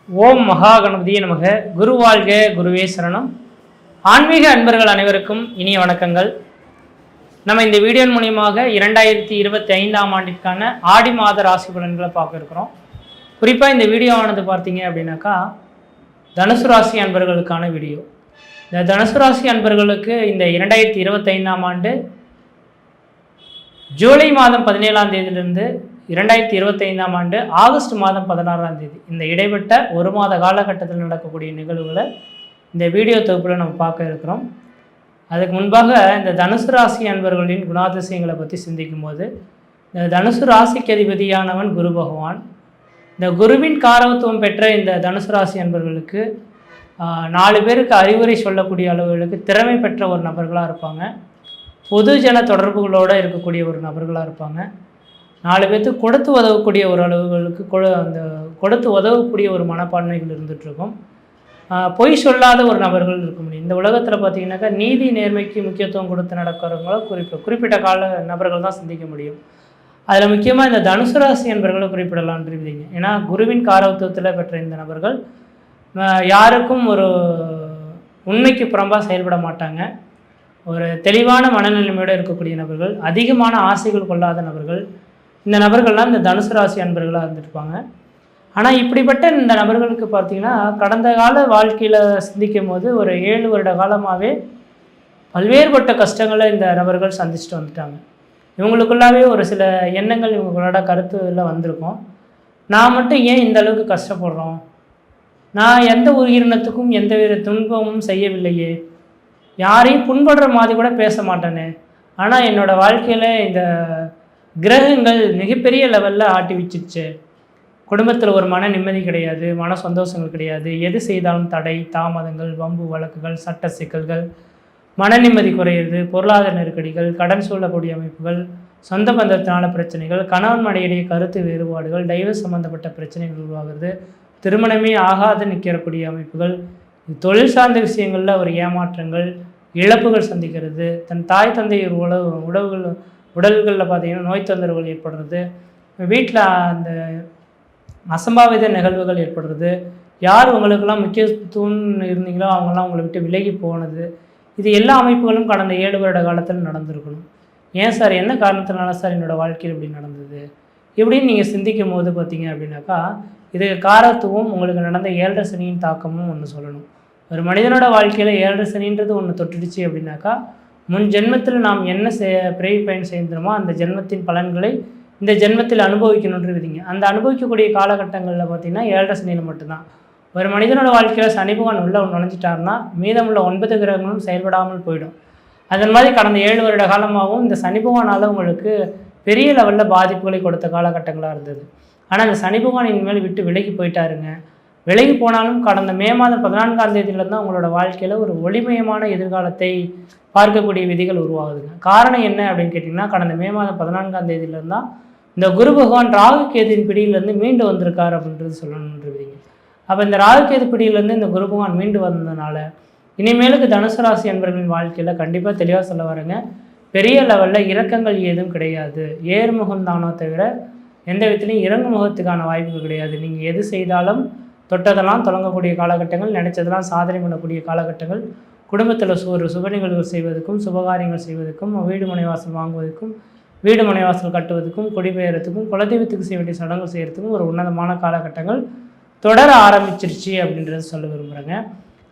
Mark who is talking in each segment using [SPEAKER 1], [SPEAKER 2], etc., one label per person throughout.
[SPEAKER 1] ஓம் மகா கணபதியே நமக. குரு வாழ்க, குருவே சரணம். ஆன்மீக அன்பர்கள் அனைவருக்கும் இனிய வணக்கங்கள். நம்ம இந்த வீடியோ மூலியமாக 2025ஆம் ஆண்டிற்கான ஆடி மாத ராசி பலன்களை பார்க்க இருக்கிறோம். குறிப்பாக இந்த வீடியோவானது பார்த்தீங்க அப்படின்னாக்கா தனுசு ராசி அன்பர்களுக்கான வீடியோ. இந்த தனுசு ராசி அன்பர்களுக்கு இந்த 2025ஆம் ஆண்டு ஜூலை மாதம் 17ஆம் தேதியிலிருந்து 2025ஆம் ஆண்டு ஆகஸ்ட் மாதம் 16ஆம் தேதி இந்த இடைப்பட்ட ஒரு மாத காலகட்டத்தில் நடக்கக்கூடிய நிகழ்வுகளை இந்த வீடியோ தொகுப்பில் நம்ம பார்க்க இருக்கிறோம். அதுக்கு முன்பாக இந்த தனுசு ராசி அன்பர்களின் குணாதிசயங்களை பற்றி சிந்திக்கும் போது, இந்த தனுசு ராசிக்கு அதிபதியானவன் குரு பகவான். இந்த குருவின் காரகத்துவம் பெற்ற இந்த தனுசு ராசி அன்பர்களுக்கு 4 பேருக்கு அறிவுரை சொல்லக்கூடிய அளவுகளுக்கு திறமை பெற்ற ஒரு நபர்களாக இருப்பாங்க. பொது ஜன தொடர்புகளோடு இருக்கக்கூடிய ஒரு நபர்களாக இருப்பாங்க. 4 பேர்த்துக்கு கொடுத்து உதவக்கூடிய ஒரு அளவுகளுக்கு அந்த கொடுத்து உதவக்கூடிய ஒரு மனப்பான்மைகள் இருந்துகிட்ருக்கும். பொய் சொல்லாத ஒரு நபர்கள் இருக்க முடியும். இந்த உலகத்தில் பார்த்திங்கனாக்கா நீதி நேர்மைக்கு முக்கியத்துவம் கொடுத்து நடக்கிறவங்கள குறிப்பிட்ட கால நபர்கள் தான் சிந்திக்க முடியும். அதில் முக்கியமாக இந்த தனுசு ராசி என்பர்களை குறிப்பிடலான்றிருந்தீங்க. ஏன்னா குருவின் காரகத்துவத்தில் பெற்ற இந்த நபர்கள் யாருக்கும் ஒரு உண்மைக்கு புறம்பாக செயல்பட மாட்டாங்க. ஒரு தெளிவான மனநிலைமையோடு இருக்கக்கூடிய நபர்கள், அதிகமான ஆசைகள் கொள்ளாத நபர்கள். இந்த நபர்கள்லாம் இந்த தனுசு ராசி அன்பர்களாக இருந்துருப்பாங்க. ஆனால் இப்படிப்பட்ட இந்த நபர்களுக்கு பார்த்திங்கன்னா கடந்த கால வாழ்க்கையில் சிந்திக்கும் போது ஒரு 7 வருட காலமாகவே பல்வேறுபட்ட கஷ்டங்களை இந்த நபர்கள் சந்திச்சுட்டு வந்துட்டாங்க. இவங்களுக்குள்ளாவே ஒரு சில எண்ணங்கள் இவங்களோட கருத்தில் வந்திருக்கும். நான் மட்டும் ஏன் இந்த அளவுக்கு கஷ்டப்படுறோம்? நான் எந்த உயிரினத்துக்கும் எந்த வித துன்பமும் செய்யவில்லையே, யாரையும் புண்படுற மாதிரி கூட பேச மாட்டேனே, ஆனால் என்னோடய வாழ்க்கையில் இந்த கிரகங்கள் மிகப்பெரிய லெவலில் ஆட்டி வச்சிருச்சு. குடும்பத்தில் ஒரு மன நிம்மதி கிடையாது, மன சந்தோஷங்கள் கிடையாது. எது செய்தாலும் தடை, தாமதங்கள், வம்பு வழக்குகள், சட்ட சிக்கல்கள், மன நிம்மதி குறையிறது, பொருளாதார நெருக்கடிகள், கடன் சூழக்கூடிய அமைப்புகள், சொந்த பந்தத்தினால பிரச்சனைகள், கணவன் மனைவிடையே கருத்து வேறுபாடுகள், டைவர்ஸ் சம்மந்தப்பட்ட பிரச்சனைகள் உருவாகிறது, திருமணமே ஆகாது நிற்கக்கூடிய அமைப்புகள், தொழில் சார்ந்த விஷயங்களில் ஒரு ஏமாற்றங்கள், இழப்புகள் சந்திக்கிறது, தன் தாய் தந்தை உடல்களில் பார்த்திங்கன்னா நோய் தொந்தரவுகள் ஏற்படுறது, வீட்டில் அந்த அசம்பாவித நிகழ்வுகள் ஏற்படுறது, யார் உங்களுக்கெல்லாம் முக்கியத்துவம் இருந்தீங்களோ அவங்கெல்லாம் உங்களை விட்டு விலகி போனது, இது எல்லா அமைப்புகளும் கடந்த 7 வருட காலத்தில் நடந்திருக்கணும். ஏன் சார், என்ன காரணத்தினால சார் என்னோடய வாழ்க்கையில் இப்படி நடந்தது இப்படின்னு நீங்கள் சிந்திக்கும் போது பார்த்தீங்க அப்படின்னாக்கா இதுக்கு காரத்துவம் உங்களுக்கு நடந்த 7.5 சனியின் தாக்கமும் ஒன்று சொல்லணும். ஒரு மனிதனோட வாழ்க்கையில் 7.5 சனின்றது ஒன்று தொட்டுடுச்சு அப்படின்னாக்கா முன் ஜென்மத்தில் நாம் என்ன பிறவி பயன் செய்யணுமோ அந்த ஜென்மத்தின் பலன்களை இந்த ஜென்மத்தில் அனுபவிக்கணுன்ற விதிங்க. அந்த அனுபவிக்கக்கூடிய காலகட்டங்களில் பார்த்திங்கன்னா 7.5 சனியில் மட்டும்தான். ஒரு மனிதனோட வாழ்க்கையில் சனி பகவான் உள்ளே நுழைஞ்சிட்டாருன்னா மீதமுள்ள 9 கிரகங்களும் செயல்படாமல் போயிடும். அதன் மாதிரி கடந்த 7 வருட காலமாகவும் இந்த சனி பகவானால் உங்களுக்கு பெரிய லெவலில் பாதிப்புகளை கொடுத்த காலகட்டங்களாக இருந்தது. ஆனால் இந்த சனி பகவான் இனிமேல் விட்டு விலகி போயிட்டாருங்க. விலகி போனாலும் கடந்த மே மாதம் 14ஆம் தேதியிலேருந்து தான் உங்களோட வாழ்க்கையில் ஒரு ஒளிமயமான எதிர்காலத்தை பார்க்கக்கூடிய விதிகள் உருவாகுதுங்க. காரணம் என்ன அப்படின்னு கேட்டிங்கன்னா, கடந்த மே மாதம் 14ஆம் தேதியிலேருந்து தான் இந்த குரு பகவான் ராகு கேதுவின் பிடியிலேருந்து மீண்டு வந்திருக்கார் அப்படின்றது சொல்லணுன்றீங்க. அப்போ இந்த ராகு கேது பிடியிலேருந்து இந்த குரு பகவான் மீண்டு வந்ததுனால இனிமேலுக்கு தனுசு ராசி அன்பர்களின் வாழ்க்கையில் கண்டிப்பாக தெளிவாக சொல்ல வரேங்க, பெரிய லெவலில் இறக்கங்கள் ஏதும் கிடையாது. ஏறுமுகம் தானோ தவிர எந்த விதத்துலையும் இறங்கு முகத்துக்கான வாய்ப்புகள் கிடையாது. நீங்கள் எது செய்தாலும் தொட்டதெல்லாம் தொடங்கக்கூடிய காலகட்டங்கள், நினைச்சதெல்லாம் சாதனை பண்ணக்கூடிய காலகட்டங்கள், குடும்பத்தில் ஒரு சுப நிகழ்வுகள் செய்வதற்கும், சுபகாரியங்கள் செய்வதற்கும், வீடு மனைவாசல் வாங்குவதற்கும், வீடு மனைவாசல் கட்டுவதற்கும், குடிபெயர்றதுக்கும், குலதெய்வத்துக்கு செய்ய வேண்டிய சடங்கு செய்கிறதுக்கும் ஒரு உன்னதமான காலகட்டங்கள் தொடர ஆரம்பிச்சிருச்சு அப்படின்றத சொல்ல விரும்புகிறேங்க.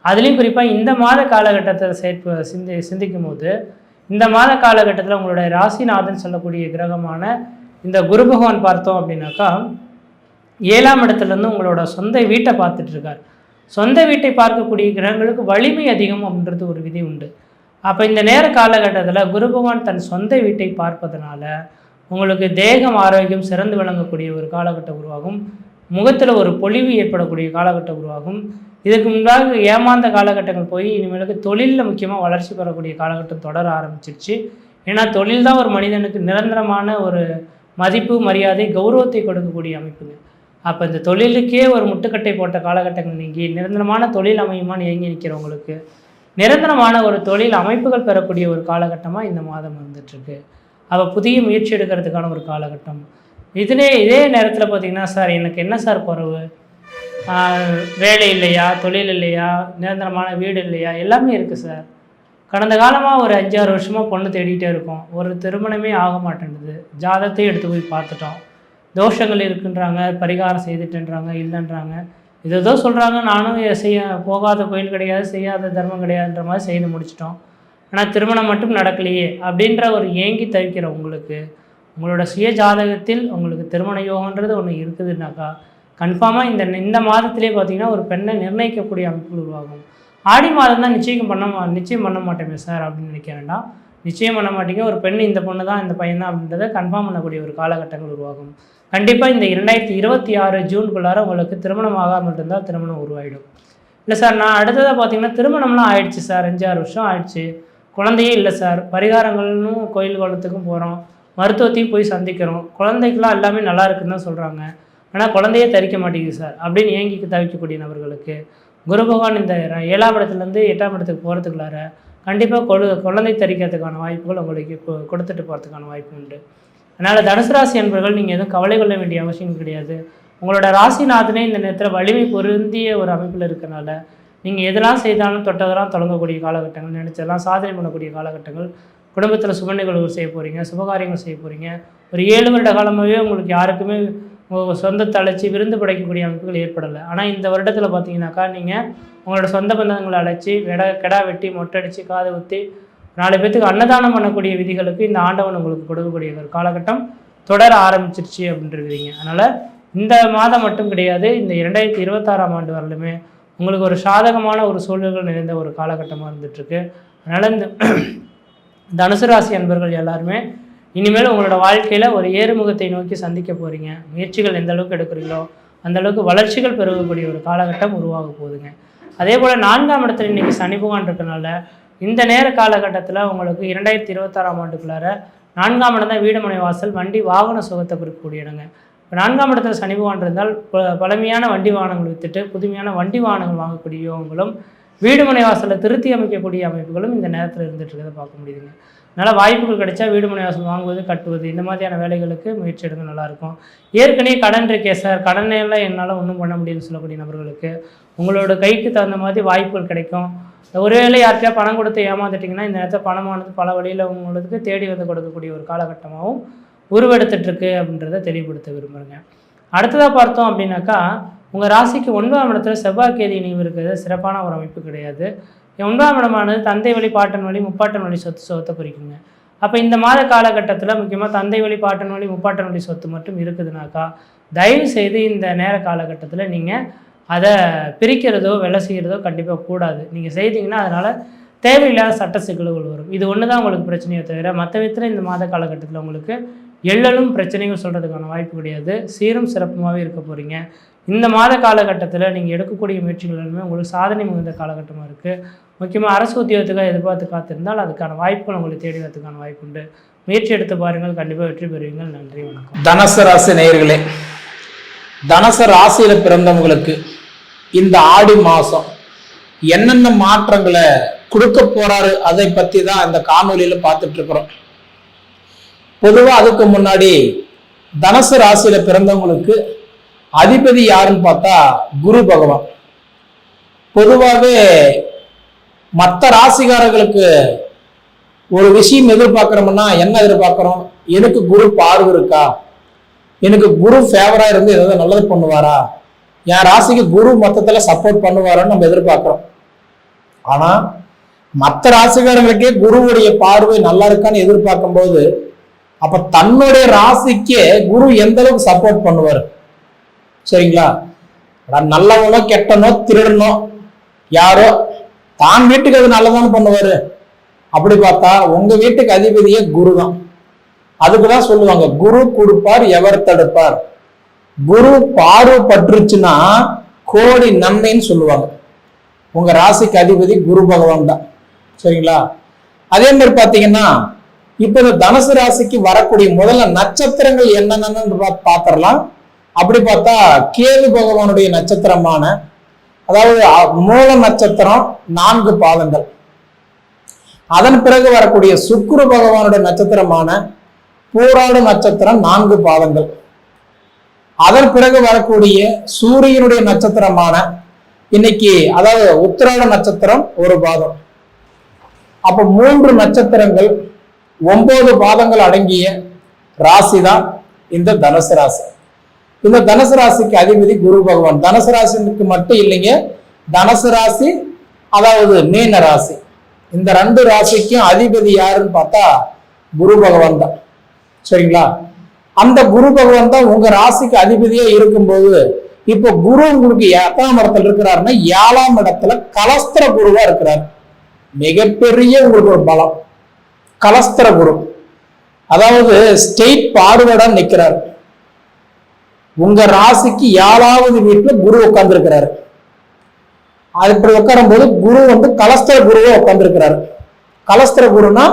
[SPEAKER 1] அதுலேயும் குறிப்பாக இந்த மாத காலகட்டத்தில் சிந்திக்கும் போது இந்த மாத காலகட்டத்தில் உங்களுடைய ராசிநாதன் சொல்லக்கூடிய கிரகமான இந்த குரு பகவான் பார்த்தோம் அப்படின்னாக்கா 7ஆம் இடத்துலேருந்து உங்களோட சொந்த வீட்டை பார்த்துட்ருக்கார். சொந்த வீட்டை பார்க்கக்கூடிய கிரகங்களுக்கு வலிமை அதிகம் அப்படின்றது ஒரு விதி உண்டு. அப்போ இந்த நேர காலகட்டத்தில் குரு பகவான் தன் சொந்த வீட்டை பார்ப்பதனால உங்களுக்கு தேகம் ஆரோக்கியம் சிறந்து விளங்கக்கூடிய ஒரு காலகட்டம் உருவாகும். முகத்தில் ஒரு பொலிவு ஏற்படக்கூடிய காலகட்டம் உருவாகும். இதுக்கு முன்பாக ஏமாந்த காலகட்டங்கள் போய் இனிமேலுக்கு தொழிலில் முக்கியமாக வளர்ச்சி பெறக்கூடிய காலகட்டம் தொடர ஆரம்பிச்சிருச்சு. ஏன்னா தொழில் தான் ஒரு மனிதனுக்கு நிரந்தரமான ஒரு மதிப்பு, மரியாதை, கௌரவத்தை கொடுக்கக்கூடிய அமைப்புங்க. அப்போ இந்த தொழிலுக்கே ஒரு முட்டுக்கட்டை போட்ட காலகட்டங்கள் நீங்கி நிரந்தரமான தொழில் அமையுமான்னு இயங்கி நிற்கிறவங்களுக்கு நிரந்தரமான ஒரு தொழில் அமைப்புகள் பெறக்கூடிய ஒரு காலகட்டமாக இந்த மாதம் வந்துட்டுருக்கு. அப்போ புதிய முயற்சி எடுக்கிறதுக்கான ஒரு காலகட்டம். இதே நேரத்தில் பார்த்திங்கன்னா, சார் எனக்கு என்ன சார் குறைவு, வேலை இல்லையா, தொழில் இல்லையா, நிரந்தரமான வீடு இல்லையா, எல்லாமே இருக்குது சார். கடந்த காலமாக ஒரு 5-6 வருஷமாக பொண்ணு தேடிகிட்டே இருக்கோம். ஒரு திருமணமே ஆக மாட்டேங்குது. ஜாதகத்தையும் எடுத்து போய் பார்த்துட்டோம். தோஷங்கள் இருக்குன்றாங்க, பரிகாரம் செய்துட்டுன்றாங்க, இல்லைன்றாங்க. ஏதோ சொல்கிறாங்க. நானும் போகாத கோயில் கிடையாது, செய்யாத தர்மம் கிடையாதுன்ற மாதிரி செய்து முடிச்சிட்டோம். ஆனால் திருமணம் மட்டும் நடக்கலையே அப்படின்ற ஒரு ஏங்கி தவிக்கிற உங்களுக்கு, உங்களோட சுய ஜாதகத்தில் உங்களுக்கு திருமண யோகன்றது ஒன்று இருக்குதுன்னாக்கா கன்ஃபார்மாக இந்த மாதத்திலே பார்த்தீங்கன்னா ஒரு பெண்ணை நிர்ணயிக்கக்கூடிய அமைப்புகள் உருவாகும். ஆடி மாதம் தான் நிச்சயம் பண்ண மாட்டேமே சார் அப்படின்னு நினைக்கிறேன்டா. நிச்சயம் பண்ண மாட்டேங்க. ஒரு பெண் இந்த பொண்ணு தான் இந்த பையன் தான் அப்படின்றத கன்ஃபார்ம் பண்ணக்கூடிய ஒரு காலகட்டங்கள் உருவாகும். கண்டிப்பாக இந்த 2026 ஜூனுக்குள்ளார உங்களுக்கு திருமணம் ஆகாமல் இருந்தால் திருமணம் உருவாயிடும். இல்லை சார், நான் அடுத்ததாக பார்த்தீங்கன்னா திருமணம்லாம் ஆயிடுச்சு சார், 5-6 வருஷம் ஆயிடுச்சு, குழந்தையே இல்லை சார், பரிகாரங்கள்னு கோயில் குளத்துக்கும் போகிறோம், மருத்துவத்தையும் போய் சந்திக்கிறோம், குழந்தைக்கெல்லாம் எல்லாமே நல்லா இருக்குன்னு தான் சொல்கிறாங்க, ஆனால் குழந்தையே தரிக்க மாட்டேங்குது சார் அப்படின்னு ஏங்கி தவிக்கக்கூடிய நபர்களுக்கு குரு பகவான் இந்த 7ஆம் இடத்துலேருந்து 8ஆம் இடத்துக்கு போகிறதுக்குள்ளார கண்டிப்பாக குழந்தை தரிக்கிறதுக்கான வாய்ப்புகள் உங்களுக்கு கொடுத்துட்டு போகிறதுக்கான வாய்ப்பு உண்டு. அதனால் தனுசு ராசி என்பவர்கள் நீங்கள் எதுவும் கவலை கொள்ள வேண்டிய அவசியம் கிடையாது. உங்களோட ராசிநாதனே இந்த நேரத்தில் வலிமை பொருந்திய ஒரு அமைப்பில் இருக்கிறனால நீங்கள் எதெல்லாம் செய்தாலும் தொட்டதெல்லாம் தொடங்கக்கூடிய காலகட்டங்கள், நினச்சதெல்லாம் சாதனை பண்ணக்கூடிய காலகட்டங்கள். குடும்பத்தில் சுப நிகழ்வுகள் செய்ய போகிறீங்க, சுபகாரியங்கள் செய்ய போகிறீங்க. ஒரு 7 வருட காலமாகவே உங்களுக்கு யாருக்குமே சொந்தத்தை அழைச்சி விருந்து படைக்கக்கூடிய அமைப்புகள் ஏற்படலை. ஆனால் இந்த வருடத்தில் பார்த்தீங்கன்னாக்கா நீங்கள் உங்களோட சொந்த பந்தங்களை அழைச்சி கெடா வெட்டி மொட்டடிச்சு காது ஊற்றி 4 பேர்த்துக்கு அன்னதானம் பண்ணக்கூடிய விதிகளுக்கு இந்த ஆண்டவன் உங்களுக்கு கொடுக்கக்கூடிய ஒரு காலகட்டம் தொடர ஆரம்பிச்சிருச்சு அப்படின்றீங்க. அதனால் இந்த மாதம் மட்டும் கிடையாது, இந்த 2026ஆம் ஆண்டு வரலுமே உங்களுக்கு ஒரு சாதகமான ஒரு சூழல்கள் நிறைந்த ஒரு காலகட்டமாக இருந்துகிட்ருக்கு. அதனால் இந்த தனுசு ராசி அன்பர்கள் எல்லாருமே இனிமேல் உங்களோட வாழ்க்கையில் ஒரு ஏறுமுகத்தை நோக்கி சந்திக்க போகிறீங்க. முயற்சிகள் எந்த அளவுக்கு எடுக்கிறீங்களோ அந்த அளவுக்கு வளர்ச்சிகள் பெருகக்கூடிய ஒரு காலகட்டம் உருவாக போகுதுங்க. அதே போல் 4ஆம் இடத்துல இன்றைக்கி சனி பகவான் இருக்கனால இந்த நேர காலகட்டத்தில் உங்களுக்கு 2026ஆம் ஆண்டுக்குள்ளார 4ஆம் இடம் தான் வீடு மனை வாசல் வண்டி வாகன சுகத்தை குறிக்கக்கூடிய இடங்க. இப்போ 4ஆம் இடத்துல சனி பகவான் இருந்தால் பழமையான வண்டி வாகனங்கள் விற்றுட்டு புதுமையான வண்டி வாகனங்கள் வாங்கக்கூடிய யோகங்களும் வீடு மனை வாசலில் திருத்தி அமைக்கக்கூடிய அமைப்புகளும் இந்த நேரத்தில் இருந்துட்டு இருக்கிறத பார்க்க முடியுதுங்க. அதனால் வாய்ப்புகள் கிடைச்சா வீடு மனை வாசல் வாங்குவது, கட்டுவது, இந்த மாதிரியான வேலைகளுக்கு முயற்சி எடுக்க நல்லாயிருக்கும். ஏற்கனவே கடன் இருக்கே சார், கடனெல்லாம் என்னால் ஒன்றும் பண்ண முடியும்னு சொல்லக்கூடிய நபர்களுக்கு உங்களோட கைக்கு தகுந்த மாதிரி வாய்ப்புகள் கிடைக்கும். ஒருவேளை யார்கிட்டயா பணம் கொடுத்து ஏமாந்துட்டிங்கன்னா இந்த நேரத்தில் பணமானது பல வழியில் உங்களுக்கு தேடி வந்து கொடுக்கக்கூடிய ஒரு காலகட்டமாகவும் உருவெடுத்துட்ருக்கு அப்படின்றத தெளிவுபடுத்த விரும்புகிறேங்க. அடுத்ததாக பார்த்தோம் அப்படின்னாக்கா உங்கள் ராசிக்கு 9ஆம் இடத்துல செவ்வாய் கேது இணைவு இருக்கிறது சிறப்பான ஒரு அமைப்பு கிடையாது. 9ஆம் இடமானது தந்தை வழி, பாட்டன் வழி, முப்பாட்டன் வழி சொத்தை குறிக்குங்க. அப்போ இந்த மாத காலகட்டத்தில் முக்கியமாக தந்தை வழி, பாட்டன் வழி, முப்பாட்டன் வழி சொத்து மட்டும் இருக்குதுனாக்கா தயவு செய்து இந்த நேர காலகட்டத்தில் நீங்கள் அதை பிரிக்கிறதோ வெலை செய்கிறதோ கண்டிப்பாக கூடாது. நீங்கள் செய்தீங்கன்னா அதனால் தேவையில்லாத சட்ட சிக்கல்கள் வரும். இது ஒன்று தான் உங்களுக்கு பிரச்சனையை தவிர மற்ற விதத்தில் இந்த மாத காலகட்டத்தில் உங்களுக்கு எள்ளலும் பிரச்சனைகள் சொல்கிறதுக்கான வாய்ப்பு கிடையாது. சீரும் சிறப்புமாகவே இருக்க போகிறீங்க. இந்த மாத காலகட்டத்தில் நீங்கள் எடுக்கக்கூடிய முயற்சிகள் எல்லாமே உங்களுக்கு சாதனை மிகுந்த காலகட்டமாக இருக்குது. முக்கியமாக அரசு உத்தியோகத்துக்காக எதிர்பார்த்து காத்திருந்தால் அதுக்கான வாய்ப்புகள் உங்களுக்கு தேடி வரதுக்கான வாய்ப்பு உண்டு. முயற்சி எடுத்து பாருங்கள், கண்டிப்பாக வெற்றி பெறுவீங்கள். நன்றி, வணக்கம்.
[SPEAKER 2] தனுசு ராசி நேயர்களே, தனுசு ராசியில் பிறந்தவங்களுக்கு இந்த ஆடி மாதம் என்னென்ன மாற்றங்களை கொடுக்க போறாரு அதை பற்றி தான் இந்த காணொலியில் பார்த்துட்டு இருக்கிறோம். பொதுவாக அதுக்கு முன்னாடி தனுசு ராசியில பிறந்தவங்களுக்கு அதிபதி யாருன்னு பார்த்தா குரு பகவான். பொதுவாகவே மற்ற ராசிகாரர்களுக்கு ஒரு விஷயம் எதிர்பார்க்கிறோம்னா என்ன எதிர்பார்க்கிறோம்? எனக்கு குரு பார்வை இருக்கா, எனக்கு குரு ஃபேவரா இருந்து ஏதாவது நல்லது பண்ணுவாரா, என் ராசிக்கு குரு மொத்தத்துல சப்போர்ட் பண்ணுவாரான்னு நம்ம எதிர்பார்க்கிறோம். ஆனா மற்ற ராசிகாரங்களுக்கே குருவுடைய பார்வை நல்லா இருக்கான்னு எதிர்பார்க்கும் போது அப்ப தன்னுடைய ராசிக்கே குரு எந்த அளவுக்கு சப்போர்ட் பண்ணுவார்? சரிங்களா? நல்லவனோ கெட்டனோ திருடனோ யாரோ தான் வீட்டுக்கு அது நல்லதானு பண்ணுவாரு. அப்படி பார்த்தா உங்க வீட்டுக்கு அதிபதியே குரு தான். அதுக்குதான் சொல்லுவாங்க குரு கொடுப்பார் எவர் தடுப்பார். குரு பார்வை பற்றுச்சுன்னா கோடி நன்மைன்னு சொல்லுவாங்க. உங்க ராசிக்கு அதிபதி குரு பகவான் தான். சரிங்களா? அதே மாதிரி பாத்தீங்கன்னா இப்ப இந்த தனுசு ராசிக்கு வரக்கூடிய முதல்ல நட்சத்திரங்கள் என்னென்னு பாத்திரலாம். அப்படி பார்த்தா கேது பகவானுடைய நட்சத்திரமான அதாவது மூல நட்சத்திரம் 4 பாதங்கள். அதன் பிறகு வரக்கூடிய சுக்கிர பகவானுடைய நட்சத்திரமான பூராடு நட்சத்திரம் 4 பாதங்கள். அதன் பிறகு வரக்கூடிய சூரியனுடைய நட்சத்திரமான இன்னைக்கு, அதாவது உத்திராட நட்சத்திரம் ஒரு பாதம். அப்ப 3 நட்சத்திரங்கள் 9 பாதங்கள் அடங்கிய ராசி தான் இந்த தனுசு ராசி. இந்த தனுசு ராசிக்கு அதிபதி குரு பகவான். தனுசு ராசிக்கு மட்டும் இல்லைங்க, தனுசு ராசி அதாவது மீன ராசி, இந்த 2 ராசிக்கும் அதிபதி யாருன்னு பார்த்தா குரு பகவான் தான். சரிங்களா? அந்த குரு பகவான் தான் உங்க ராசிக்கு அதிபதியா இருக்கும்போது, இப்போ குரு உங்களுக்கு 8ஆம் இடத்துல இருக்கிறாருன்னா 7ஆம் இடத்துல கலஸ்திர குருவா இருக்கிறார். மிகப்பெரிய உங்களுக்கு ஒரு பலம். கலஸ்திர குரு அதாவது ஸ்டேட் பார்வர்டா நிற்கிறார். உங்க ராசிக்கு 7வது வீட்டுல குரு உட்கார்ந்து இருக்கிறாரு. அப்படி உட்காரும் போது குரு கலஸ்திர குருவா உட்கார்ந்து இருக்கிறாரு. கலஸ்திர குருனா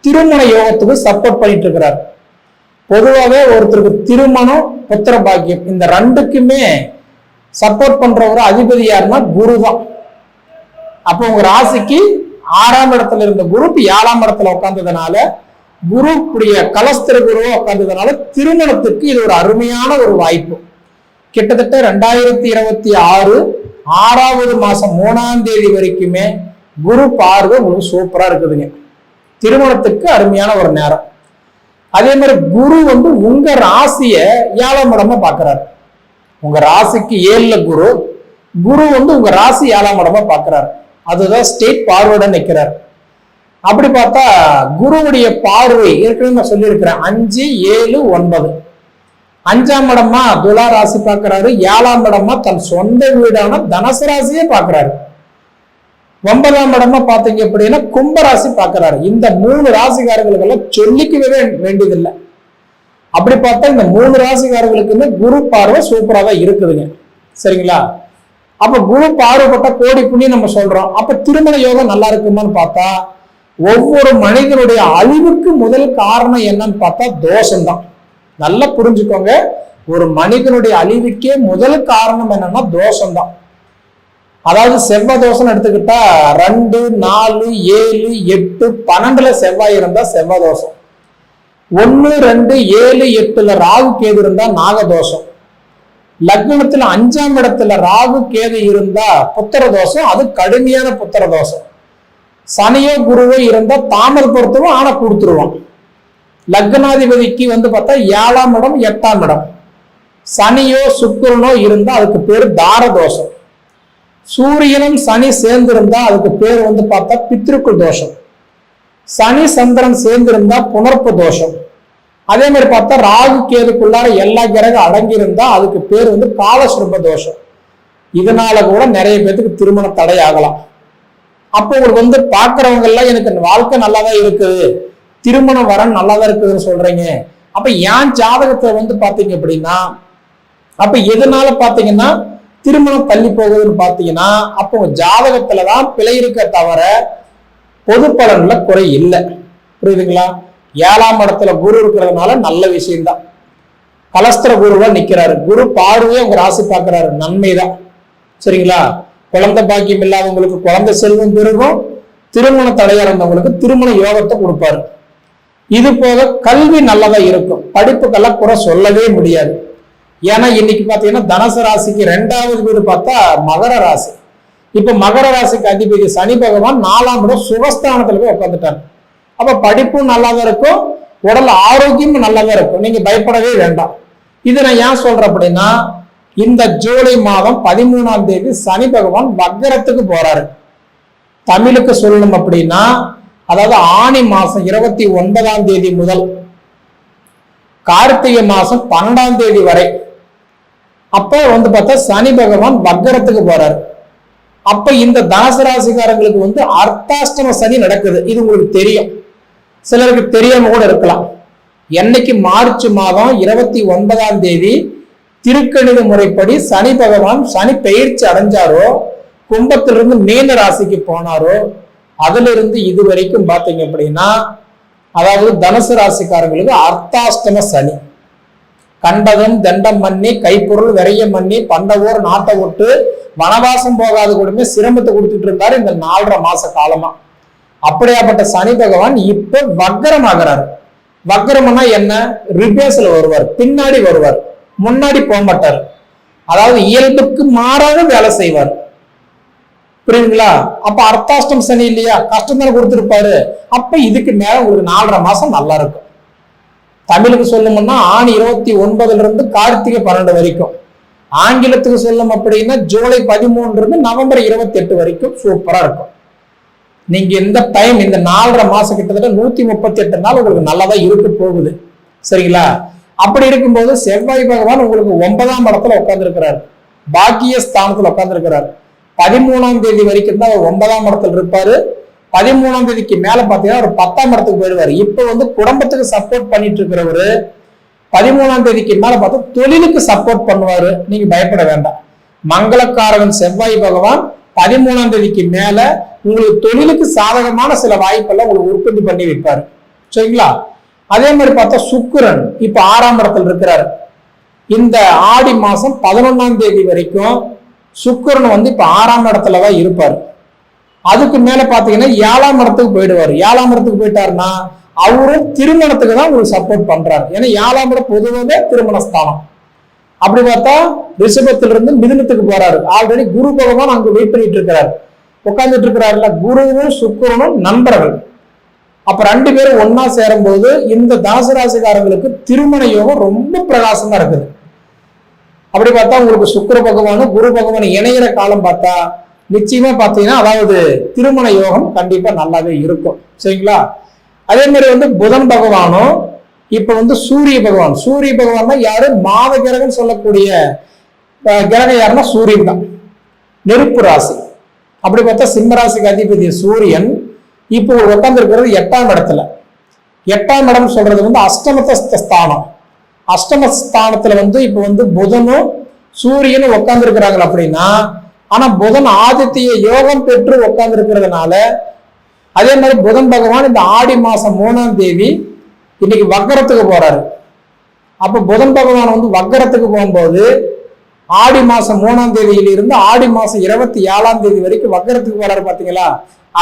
[SPEAKER 2] திருமண யோகத்துக்கு சப்போர்ட் பண்ணிட்டு இருக்கிறார். பொதுவாகவே ஒருத்தருக்கு திருமணம், புத்திர பாக்கியம், இந்த 2க்குமே சப்போர்ட் பண்ற ஒரு அதிபதி யாருன்னா குரு தான். அப்போ உங்க ராசிக்கு 6ஆம் இடத்துல இருந்த குரு 7ஆம் இடத்துல உட்கார்ந்ததுனால, குரு கூடிய கலஸ்திர குருவா உட்கார்ந்ததுனால திருமணத்துக்கு இது ஒரு அருமையான ஒரு வாய்ப்பு. கிட்டத்தட்ட 2026 6வது மாசம் 3ஆம் தேதி வரைக்குமே குரு பார்வை உங்களுக்கு சூப்பரா இருக்குதுங்க. திருமணத்துக்கு அருமையான ஒரு நேரம். அதே மாதிரி குரு உங்க ராசிய 7ஆம் இடமா பாக்குறாரு. உங்க ராசிக்கு 7ல குரு, குரு உங்க ராசி 7ஆம் இடமா பாக்குறாரு. அதுதான் ஸ்டேட் பார்வர்டா நிற்கிறார். அப்படி பார்த்தா குருவுடைய பார்வை ஏற்கனவே நான் சொல்லியிருக்கிறேன், 5, 7, 9. 5ஆம் இடமா துலா ராசி பார்க்கிறாரு. 7ஆம் இடமா தன் சொந்த வீடான தனுசு ராசியே பார்க்கிறாரு. 9ஆம் இடமா பாத்தீங்க அப்படின்னா கும்பராசி பார்க்கிறாரு. இந்த 3 ராசிக்காரர்களுக்கு எல்லாம் சொல்லிக்கவே வேண்டியதில்லை. அப்படி பார்த்தா இந்த 3 ராசிக்காரர்களுக்குமே குரு பார்வை சூப்பரா தான் இருக்குதுங்க. சரிங்களா? அப்ப குரு பார்வைப்பட்ட கோடி புண்ணியம் நம்ம சொல்றோம். அப்ப திருமண யோகம் நல்லா இருக்குமான்னு பார்த்தா, ஒவ்வொரு மனிதனுடைய அழிவுக்கு முதல் காரணம் என்னன்னு பார்த்தா தோஷம்தான். நல்லா புரிஞ்சுக்கோங்க, ஒரு மனிதனுடைய அழிவுக்கே முதல் காரணம் என்னன்னா தோஷம்தான். அதாவது செவ்வாய் தோஷம் எடுத்துக்கிட்டா 2, 4, 7, 8, 12ல செவ்வாய் இருந்தா செவ்வாய் தோஷம். 1, 2, 7, 8ல ராகு கேது இருந்தா நாகதோஷம். லக்னத்துல 5ஆம் இடத்துல ராகு கேது இருந்தா புத்திர தோஷம், அது கடுமையான புத்திர தோஷம். சனியோ குருவோ இருந்தா தாமல் பொறுத்தவும் ஆனா கொடுத்துருவான். லக்னாதிபதிக்கு பார்த்தா 7ஆம் இடம் 8ஆம் இடம். சனியோ சுக்கிரனோ இருந்தா அதுக்கு பேரு தார தோஷம். சூரியனும் சனி சேர்ந்திருந்தா அதுக்கு பேர் பார்த்தா பித்ருக்குள் தோஷம். சனி சந்திரன் சேர்ந்திருந்தா புனர்ப்பு தோஷம். அதே மாதிரி பார்த்தா ராகு கேதுக்குள்ளார எல்லா கிரகம் அடங்கி இருந்தா அதுக்கு பேர் காலசுரூப தோஷம். இதனால கூட நிறைய பேருக்கு திருமண தடை ஆகலாம். அப்போ உங்களுக்கு பாக்குறவங்க எல்லாம் எனக்கு வாழ்க்கை நல்லாதான் இருக்குது, திருமணம் வரன் நல்லாதான் இருக்குதுன்னு சொல்றீங்க. அப்ப ஏன் ஜாதகத்தை பாத்தீங்க அப்படின்னா, அப்ப எதனால பாத்தீங்கன்னா திருமணம் தள்ளி போகுதுன்னு பாத்தீங்கன்னா, அப்போ உங்க ஜாதகத்துலதான் பிழை இருக்க தவிர பொது பலன்ல குறை இல்லை. புரியுதுங்களா? 7ஆம் இடத்துல குரு இருக்கிறதுனால நல்ல விஷயம்தான். கலஸ்திர குருவா நிக்கிறாரு. குரு பார்வையை உங்க ராசி பார்க்கிறாரு, நன்மைதான். சரிங்களா? குழந்தை பாக்கியம் இல்லாதவங்களுக்கு குழந்தை செல்வம் பெருகும், திருமண தடையா இருந்தவங்களுக்கு திருமண யோகத்தை கொடுப்பாரு. இது போக கல்வி நல்லதா இருக்கும், படிப்புக்கெல்லாம் குறை சொல்லவே முடியாது. ஏன்னா இன்னைக்கு பாத்தீங்கன்னா தனுசு ராசிக்கு 2வது வீடு பார்த்தா மகர ராசி. இப்ப மகர ராசிக்கு அதிபதி சனி பகவான் 4ஆம் இடம் சுகஸ்தானத்துல போய் உட்காந்துட்டாரு. அப்ப படிப்பும் நல்லாதான் இருக்கும், உடல் ஆரோக்கியமும் நல்லாதான் இருக்கும். நீங்க பயப்படவே வேண்டாம். இது நான் ஏன் சொல்றேன் அப்படின்னா, இந்த ஜூலை மாதம் 13ஆம் தேதி சனி பகவான் வக்கரத்துக்கு போறாரு. தமிழுக்கு சொல்லணும் அப்படின்னா, அதாவது ஆனி மாசம் 29ஆம் தேதி முதல் கார்த்திகை மாசம் 12ஆம் தேதி வரை அப்ப பார்த்தா சனி பகவான் வக்கரத்துக்கு போறாரு. அப்ப இந்த தனுசு ராசிக்காரங்களுக்கு அர்த்தாஷ்டம சனி நடக்குது. இது உங்களுக்கு தெரியும், சிலருக்கு தெரியாம கூட இருக்கலாம். என்னைக்கு மார்ச் மாதம் 29ஆம் தேதி திருக்கணித முறைப்படி சனி பகவான் சனி பெயர்ச்சி அடைஞ்சாரோ, கும்பத்திலிருந்து மீன ராசிக்கு போனாரோ, அதுல இருந்து இது வரைக்கும் பாத்தீங்க அப்படின்னா, அதாவது தனுசு ராசிக்காரங்களுக்கு அர்த்தாஷ்டம சனி. கண்டதும் தண்டம் மண்ணி, கைப்பொருள் விரைய மண்ணி, பண்டவோர் நாட்டை விட்டு வனவாசம் போகாத கூடமே சிரமத்தை கொடுத்துட்டு இருந்தாரு இந்த 4.5 மாச காலமா. அப்படியாப்பட்ட சனி பகவான் இப்ப வக்கரம் ஆகிறாரு. வக்கரம்னா என்ன? ரிபேஸ்ல வருவார், பின்னாடி வருவார், முன்னாடி போக மாட்டார். அதாவது இயல்புக்கு மாறாக வேலை செய்வார். புரியுதுங்களா? அப்ப அர்த்தாஷ்டம் சனி இல்லையா, கஷ்டம் தானே கொடுத்துருப்பாரு. அப்ப இதுக்கு மேல உங்களுக்கு 4.5 மாசம் நல்லா இருக்கும். தமிழுக்கு சொல்லணும்னா ஆணி 29 இருந்து கார்த்திகை 12 வரைக்கும். ஆங்கிலத்துக்கு சொல்லும் அப்படின்னா ஜூலை 13 இருந்து நவம்பர் 28 வரைக்கும் சூப்பரா இருக்கும். நீங்க இந்த டைம் இந்த 4.5 மாசம் கிட்டத்தட்ட 138 நாள் உங்களுக்கு நல்லாதான் இருக்க போகுது. சரிங்களா? அப்படி இருக்கும்போது செவ்வாய் பகவான் உங்களுக்கு 9ஆம் இடத்துல உட்கார்ந்து இருக்கிறார், பாக்கிய ஸ்தானத்துல உட்கார்ந்து இருக்கிறார். 13ஆம் தேதி வரைக்கும் தான் அவர் 9ஆம் இடத்துல இருப்பாரு. 13ஆம் தேதிக்கு மேல பாத்தீங்கன்னா ஒரு 10ஆம் இடத்துக்கு போயிடுவாரு. இப்ப குடும்பத்துக்கு சப்போர்ட் பண்ணிட்டு இருக்கிறவரு 13ஆம் தேதிக்கு மேல பார்த்தா தொழிலுக்கு சப்போர்ட் பண்ணுவாரு. நீங்க பயப்பட வேண்டாம். மங்களக்காரகன் செவ்வாய் பகவான் 13ஆம் தேதிக்கு மேல உங்களுக்கு தொழிலுக்கு சாதகமான சில வாய்ப்பெல்லாம் உங்களுக்கு உற்பத்தி பண்ணி வைப்பாரு. சரிங்களா? அதே மாதிரி பார்த்தா சுக்கிரன் இப்ப 6ஆம் இடத்துல இருக்கிறாரு. இந்த ஆடி மாசம் 11ஆம் தேதி வரைக்கும் சுக்கிரன் இப்ப 6ஆம் இடத்துலதான் இருப்பாரு. அதுக்கு மேல பாத்தீங்கன்னா 7ஆம் இடத்துக்கு போயிடுவாரு. 7ஆம் இடத்துக்கு போயிட்டாருன்னா அவரும் திருமணத்துக்கு தான் உங்களுக்கு சப்போர்ட் பண்றாரு. ஏன்னா 7ஆம் இடம் பொதுவாக திருமண ஸ்தானம். அப்படி பார்த்தா ரிஷபத்திலிருந்து மிதுனத்துக்கு போறாரு. ஆல்ரெடி குரு பகவான் அங்க வெயிட் பண்ணிட்டு இருக்கிறாரு, உட்கார்ந்துட்டு இருக்கிறாருல. குருவும் சுக்கிரனும் நண்பர்கள். அப்ப 2 பேரும் ஒன்னா சேரும் போது இந்த தனுசு ராசிக்காரங்களுக்கு திருமண யோகம் ரொம்ப பிரகாசமா இருக்குது. அப்படி பார்த்தா உங்களுக்கு சுக்கிர பகவானும் குரு பகவான் இணையிற காலம் பார்த்தா நிச்சயமா பாத்தீங்கன்னா அதாவது திருமண யோகம் கண்டிப்பா நல்லாவே இருக்கும். சரிங்களா? அதே மாதிரி புதன் பகவானும் இப்ப சூரிய பகவான். சூரிய பகவான் யாரு? மாத கிரகம் சொல்லக்கூடிய கிரகம் யாருன்னா சூரியன் தான், நெருப்பு ராசி. அப்படி பார்த்தா சிம்ம ராசிக்கு அதிபதி சூரியன் இப்போ உட்கார்ந்து இருக்கிறது 8ஆம் இடத்துல. 8ஆம் இடம் சொல்றது அஷ்டமத்த ஸ்தானம். அஷ்டம ஸ்தானத்துல இப்ப புதனும் சூரியனும் உட்கார்ந்து இருக்கிறாங்க அப்படின்னா, ஆனா புதன் ஆதித்ய யோகம் பெற்று உட்கார்ந்து இருக்கிறதுனால, அதே மாதிரி புதன் பகவான் இந்த ஆடி மாசம் 3ஆம் தேதி இன்னைக்கு வக்கரத்துக்கு போறாரு. அப்ப புதன் பகவான் வக்கரத்துக்கு போகும்போது ஆடி மாசம் 3ஆம் தேதியிலிருந்து ஆடி மாசம் 27ஆம் தேதி வரைக்கும் வக்கரத்துக்கு போறாரு. பாத்தீங்களா?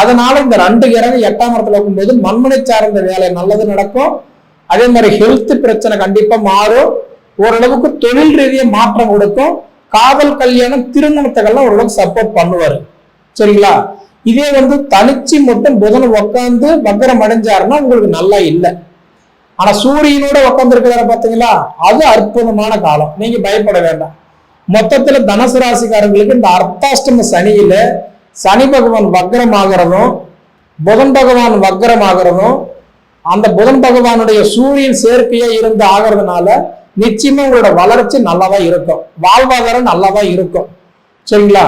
[SPEAKER 2] அதனால இந்த 2 கிரகம் 8ஆம் இடத்துல இருக்கும்போது மண்மனை சார்ந்த வேலை நல்லது நடக்கும். அதே மாதிரி ஹெல்த் பிரச்சனை கண்டிப்பா மாறும். ஓரளவுக்கு தொழில் ரீதியா மாற்றம் கொடுக்கும். காதல் கல்யாணம் திருமணத்துக்கெல்லாம் ஓரளவுக்கு சப்போர்ட் பண்ணுவாரு. சரிங்களா? இதே தனிச்சு மட்டும் புதன் உட்காந்து வக்கரம் அடைஞ்சாருன்னா உங்களுக்கு நல்லா இல்லை. ஆனா சூரியனோட உட்கார்ந்து இருக்கிறார பாத்தீங்களா, அது அற்புதமான காலம். நீங்க பயப்பட வேண்டாம். மொத்தத்துல தனுசு ராசிக்காரங்களுக்கு இந்த அர்த்தாஷ்டம சனியில சனி பகவான் வக்கரம் ஆகிறதும் புதன் பகவான் வக்கரம் ஆகிறதும் அந்த புதன் பகவானுடைய சூரியன் சேர்க்கையா இருந்து ஆகிறதுனால நிச்சயமா உங்களோட வளர்ச்சி நல்லாதான் இருக்கும், வாழ்வாதாரம் நல்லாதான் இருக்கும். சரிங்களா?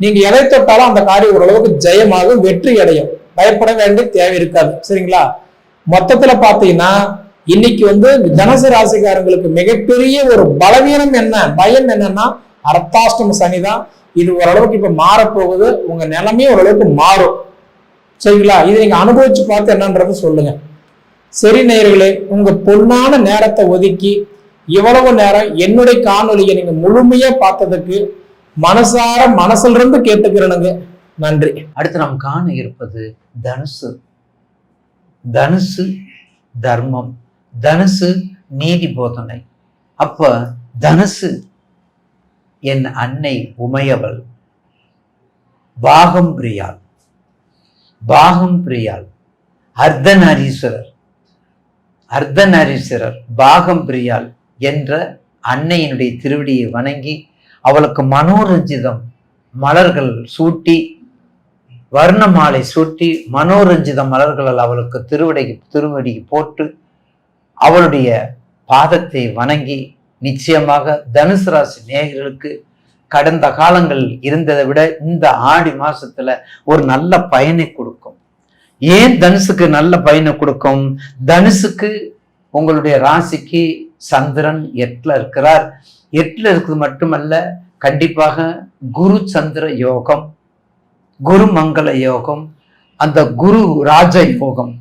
[SPEAKER 2] நீங்க எதை தொட்டாலும் அந்த காரியம் ஓரளவுக்கு ஜெயமாக வெற்றி அடையும். பயப்பட வேண்டிய தேவை இருக்காது. சரிங்களா? மொத்தத்துல பாத்தீங்கன்னா இன்னைக்கு தனுசு ராசிக்காரங்களுக்கு மிகப்பெரிய ஒரு பலவீனம் என்ன, பயம் என்னன்னா அர்த்தாஷ்டம சனிதான். இது ஓரளவுக்கு இப்ப மாறப்போகுது. உங்க நிலைமையே ஓரளவுக்கு மாறும். சரிங்களா? இது நீங்க அனுபவிச்சு பார்த்து என்னன்றது சொல்லுங்க. சரி நேயர்களே, உங்க பொன்னான நேரத்தை ஒதுக்கி இவ்வளவு நேரம் என்னுடைய காணொலியை நீங்க முழுமையா பார்த்ததுக்கு மனசார மனசுல இருந்து கேட்டுக்கிறனுங்க. நன்றி.
[SPEAKER 3] அடுத்து நாம் காண இருப்பது தனுசு. தனுசு தர்மம், தனுசு நீதி போதனை. அப்ப தனுசு என் அன்னை உமையவள், பாகம் பிரியாள், பாகம் பிரியாள், அர்த்தநாரீஸ்வரர், அர்த்தநாரீஸ்வரர் பாகம் பிரியாள் என்ற அன்னையினுடைய திருவடியை வணங்கி அவளுக்கு மனோரஞ்சிதம் மலர்கள் சூட்டி, வர்ண மாலை சூட்டி மனோரஞ்சித மலர்களால் அவளுக்கு திருவடிக்கு போட்டு அவளுடைய பாதத்தை வணங்கி, நிச்சயமாக தனுசு ராசி நேயர்களுக்கு கடந்த காலங்கள் இருந்ததை விட இந்த ஆடி மாசத்துல ஒரு நல்ல பயனை கொடுக்கும். ஏன் தனுசுக்கு நல்ல பயனை கொடுக்கும்? தனுசுக்கு உங்களுடைய ராசிக்கு சந்திரன் 8ல இருக்கிறார். 8ல இருக்கிறது மட்டுமல்ல, கண்டிப்பாக குரு சந்திர யோகம், குரு மங்கள யோகம், அந்த குரு ராஜ யோகம்.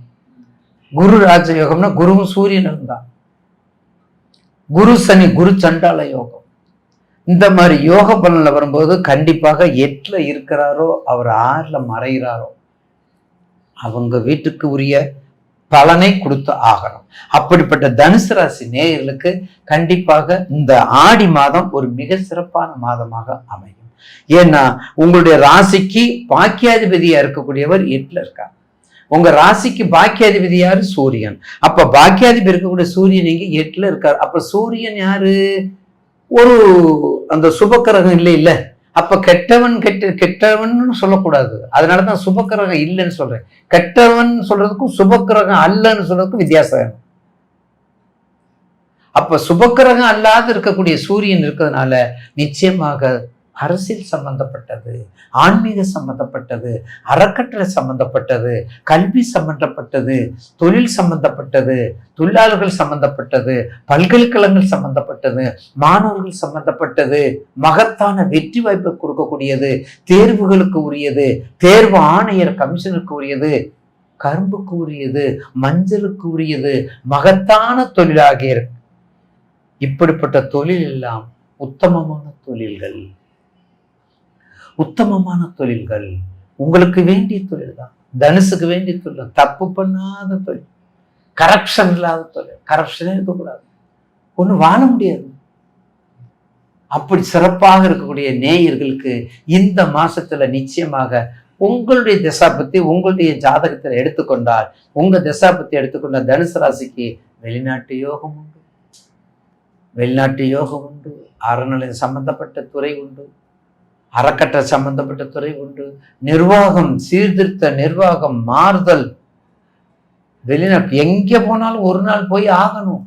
[SPEAKER 3] குரு ராஜ யோகம்னா குருவும் சூரியனும் தான். குரு சனி குரு சண்டால யோகம். இந்த மாதிரி யோக பலன்ல வரும்போது கண்டிப்பாக 8ல இருக்கிறாரோ அவர் 6ல மறைகிறாரோ அவங்க வீட்டுக்கு உரிய பலனை கொடுத்து ஆகணும். அப்படிப்பட்ட தனுசு ராசி நேயர்களுக்கு கண்டிப்பாக இந்த ஆடி மாதம் ஒரு மிக சிறப்பான மாதமாக அமையும். ஏன்னா உங்களுடைய ராசிக்கு பாக்கியாதிபதியா இருக்கக்கூடியவர் 8ல இருக்கார். உங்க ராசிக்கு பாக்கியாதிபதி யாரு? சூரியன். அப்ப பாக்கியாதிபதி இருக்கக்கூடிய சூரியன் இங்க 8ல இருக்கார். அப்ப சூரியன் யாரு? ஒரு அந்த சுபக்கிரகம் இல்ல. அப்ப கெட்டவன் சொல்லக்கூடாது. அதனாலதான் சுபக்கிரகம் இல்லைன்னு சொல்றேன். கெட்டவன் சொல்றதுக்கும் சுபக்கிரகம் அல்லன்னு சொல்றதுக்கும் வித்தியாசம். அப்ப சுபக்கிரகம் அல்லாது இருக்கக்கூடிய சூரியன் இருக்கிறதுனால நிச்சயமாக அரசியல் சம்பந்தப்பட்டது, ஆன்மீக சம்பந்தப்பட்டது, அறக்கட்டளை சம்பந்தப்பட்டது, கல்வி சம்பந்தப்பட்டது, தொழில் சம்பந்தப்பட்டது, தொழிலாளர்கள் சம்பந்தப்பட்டது, பல்கலைக்கழகங்கள் சம்பந்தப்பட்டது, மாணவர்கள் சம்பந்தப்பட்டது, மகத்தான வெற்றி வாய்ப்பை கொடுக்கக்கூடியது, தேர்வுகளுக்கு உரியது, தேர்வு ஆணையர் கமிஷனுக்கு உரியது, கரும்புக்கு உரியது, மஞ்சளுக்கு உரியது, மகத்தான தொழிலாகிய இப்படிப்பட்ட தொழில் எல்லாம் உத்தமமான தொழில்கள். உத்தமமான தொழில்கள் உங்களுக்கு வேண்டிய தொழில் தான். தனுசுக்கு வேண்டிய தொழில், தப்பு பண்ணாத தொழில், கரப்ஷன் இல்லாத தொழில். கரப்ஷனே இருக்கக்கூடாது, ஒண்ணு வாழ முடியாது. அப்படி சிறப்பாக இருக்கக்கூடிய நேயர்களுக்கு இந்த மாசத்துல நிச்சயமாக உங்களுடைய திசாபத்தி உங்களுடைய ஜாதகத்தில் எடுத்துக்கொண்டால், உங்க திசாபத்தி எடுத்துக்கொண்ட தனுசு ராசிக்கு வெளிநாட்டு யோகம் உண்டு, வெளிநாட்டு யோகம் உண்டு, அறநிலையம் சம்பந்தப்பட்ட துறை உண்டு, அறக்கட்டளை சம்பந்தப்பட்ட துறை உண்டு, நிர்வாகம் சீர்திருத்த நிர்வாகம் மாறுதல், வெளிநாட்டு எங்க போனாலும் ஒரு நாள் போய் ஆகணும்.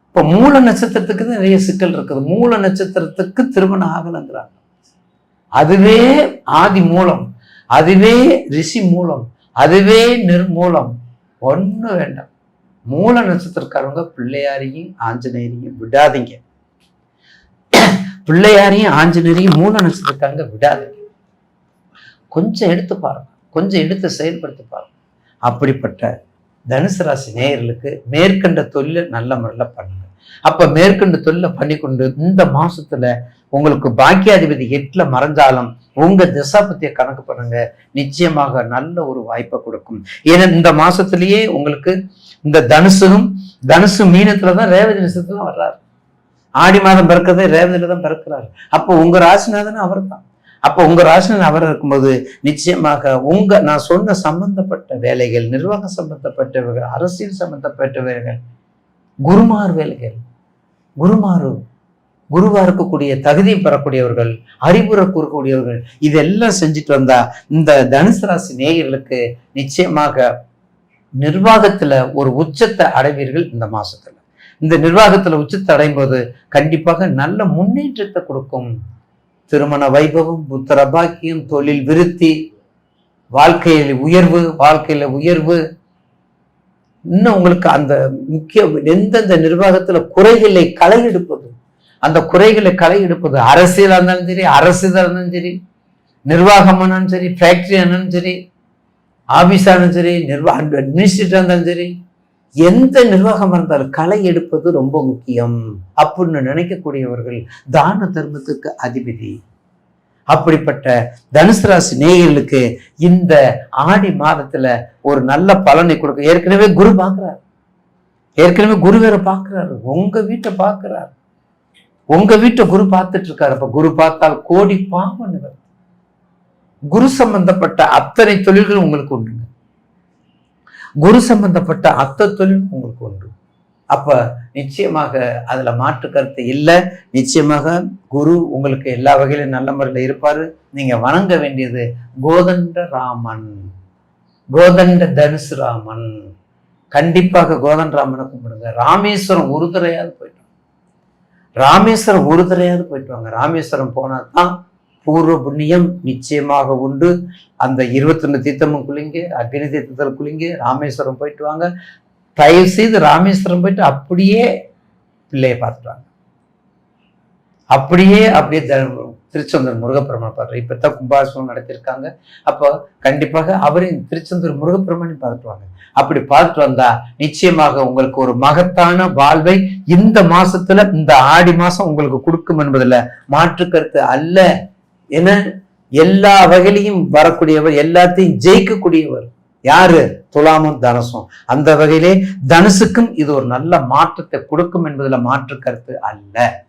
[SPEAKER 3] இப்ப மூல நட்சத்திரத்துக்கு தான் நிறைய சிக்கல் இருக்குது. மூல நட்சத்திரத்துக்கு திருமணம் ஆகலைங்கிறாங்க. அதுவே ஆதி மூலம், அதுவே ரிஷி மூலம், அதுவே நிர்மூலம். ஒண்ணு வேண்டாம். மூல நட்சத்திரக்காரவங்க பிள்ளையாரையும் ஆஞ்சநேயரையும் விடாதீங்க. பிள்ளையாரையும் ஆஞ்சநேயரையும் மூல நட்சத்திரக்காரங்க விடாதீங்க. கொஞ்சம் எடுத்து பாருங்க, கொஞ்சம் எடுத்து செயல்படுத்தி பாருங்க. அப்படிப்பட்ட தனுசு ராசி நேயர்களுக்கு மேற்கண்ட தொழிலை நல்ல முறையில் பண்ணுங்க. அப்ப மேற்கண்ட தொழிலை பண்ணிக்கொண்டு இந்த மாசத்துல உங்களுக்கு பாக்கியாதிபதி 8ல மறைஞ்சாலும் உங்க திசாபத்திய கணக்கு பண்ணுங்க, நிச்சயமாக நல்ல ஒரு வாய்ப்பை கொடுக்கும். ஏன்னா இந்த மாசத்திலேயே உங்களுக்கு இந்த தனுசு மீனத்துலதான் ரேவதி நட்சத்திரத்துல வர்றாரு. ஆடி மாதம் பிறக்கிறதே ரேவதியில தான் பிறக்கிறாரு. அப்போ உங்க ராசிநாதன் அவர் தான். அப்போ உங்க ராசிநாதன் அவர் இருக்கும்போது நிச்சயமாக நான் சொன்ன சம்பந்தப்பட்ட வேலைகள், நிர்வாகம் சம்பந்தப்பட்டவர்கள், அரசியல் சம்பந்தப்பட்டவர்கள், குருமார் வேலைகள், குருவா இருக்கக்கூடிய தகுதி பெறக்கூடியவர்கள், அறிவுரை கூறக்கூடியவர்கள், இதெல்லாம் செஞ்சுட்டு வந்தா இந்த தனுசு ராசி நேயர்களுக்கு நிச்சயமாக நிர்வாகத்துல ஒரு உச்சத்தை அடைவீர்கள். இந்த மாசத்துல இந்த நிர்வாகத்துல உச்சத்தை அடையும் போது கண்டிப்பாக நல்ல முன்னேற்றத்தை கொடுக்கும். திருமண வைபவம், புத்திர பாக்கியம், தொழில் விருத்தி, வாழ்க்கையில உயர்வு. இன்னும் உங்களுக்கு அந்த முக்கிய எந்தெந்த நிர்வாகத்துல குறைகளை களை எடுப்பது, அந்த குறைகளை களை எடுப்பது, அரசியலா இருந்தாலும் சரி, அரசியலா இருந்தாலும் சரி, நிர்வாகம் ஆனாலும் சரி, ஃபேக்டரி ஆனாலும் சரி, ஆபீஸ் ஆனாலும் சரி, அட்மினிஸ்ட்ரேட்டர் இருந்தாலும் சரி, எந்த நிர்வாகம் இருந்தாலும் களை எடுப்பது ரொம்ப முக்கியம் அப்படின்னு நினைக்கக்கூடியவர்கள் தான தர்மத்துக்கு அதிபதி. அப்படிப்பட்ட தனுசு ராசி நேயர்களுக்கு இந்த ஆடி மாதத்துல ஒரு நல்ல பலனை கொடுக்க ஏற்கனவே குரு பார்க்கிறார், ஏற்கனவே குரு வேற பார்க்கிறாரு, உங்க வீட்டை பார்க்கிறார், உங்க வீட்டை குரு பார்த்துட்டு இருக்காரு. அப்ப குரு பார்த்தால் கோடி பாவம். குரு சம்பந்தப்பட்ட அத்தனை தொழில்கள் உங்களுக்கு உண்டுங்க. குரு சம்பந்தப்பட்ட அத்தனை தொழில் உங்களுக்கு உண்டு. அப்ப நிச்சயமாக அதுல மாற்று கருத்து இல்லை. நிச்சயமாக குரு உங்களுக்கு எல்லா வகையிலும் நல்ல முறையில் இருப்பாரு. நீங்க வணங்க வேண்டியது கோதண்ட தனுசு ராமன். கண்டிப்பாக கோதண்ட ராமனை கும்பிடுங்க. ராமேஸ்வரம் ஒரு தடையாவது போயிட்டு வாங்க. ராமேஸ்வரம் போனா தான் பூர்வ புண்ணியம் நிச்சயமாக உண்டு. அந்த 21 தீர்த்தமும் குளிங்க, அக்னி தீர்த்தத்தில் குளிங்க, ராமேஸ்வரம் போயிட்டு வாங்க. தயவு செய்து ராமேஸ்வரம் போயிட்டு அப்படியே பிள்ளையை பார்த்துட்டு அப்படியே திருச்செந்தூர் முருகப்பெருமான் பார்த்து இப்பதான் கும்பாபிஷேகம் நடத்திருக்காங்க. அப்போ கண்டிப்பாக அவரையும் திருச்செந்தூர் முருகப்பெருமானையும் பார்த்துட்டு வாங்க. அப்படி பார்த்துட்டு வந்தா நிச்சயமாக உங்களுக்கு ஒரு மகத்தான வாழ்வை இந்த மாசத்துல, இந்த ஆடி மாசம் உங்களுக்கு கொடுக்கும் என்பதுல மாற்று கருத்து அல்ல. என எல்லா வகையிலையும் வரக்கூடியவர், எல்லாத்தையும் ஜெயிக்கக்கூடியவர், யாரு? துலாமும் தனுசும். அந்த வகையிலே தனுசுக்கும் இது ஒரு நல்ல மாற்றத்தை கொடுக்கும் என்பதுல மாற்று கருத்து அல்ல.